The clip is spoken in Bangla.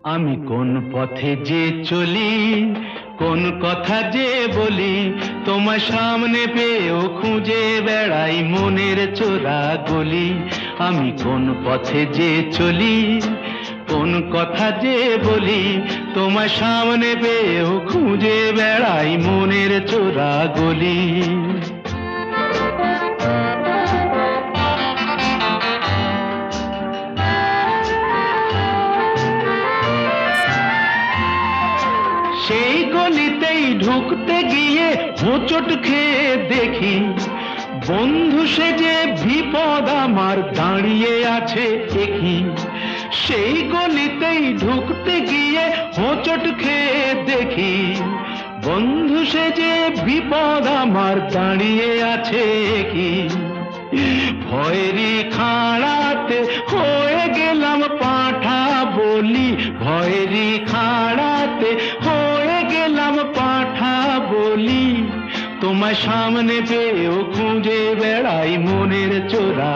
আমি কোন পথে যে চলি, কোন কথা যে বলি, তোমার সামনে পেয়েও খুঁজে বেড়াই মনের চোরা গলি। আমি কোন পথে যে চলি, কোন কথা যে বলি, তোমার সামনে পেয়েও খুঁজে বেড়াই মনের চোরা গলি। সেই গলিতেই ঢুকতে গিয়ে হোঁচট খেয়ে দেখি, বন্ধু সেজে বিপদ আমার দাঁড়িয়ে আছে দেখি। সেই গলিতেই ঢুকতে গিয়ে হোঁচট খেয়ে দেখি, বন্ধু সেজে বিপদ আমার দাঁড়িয়ে আছে কি। ভয়েরই খাড়াতে হয়ে গেলাম পাঁঠা বলি, ভয়েরই খাড়াতে হয়ে গেলাম পাঁঠা বলি। তোমার সামনে পেয়েও খুঁজে বেড়াই মনের চোরা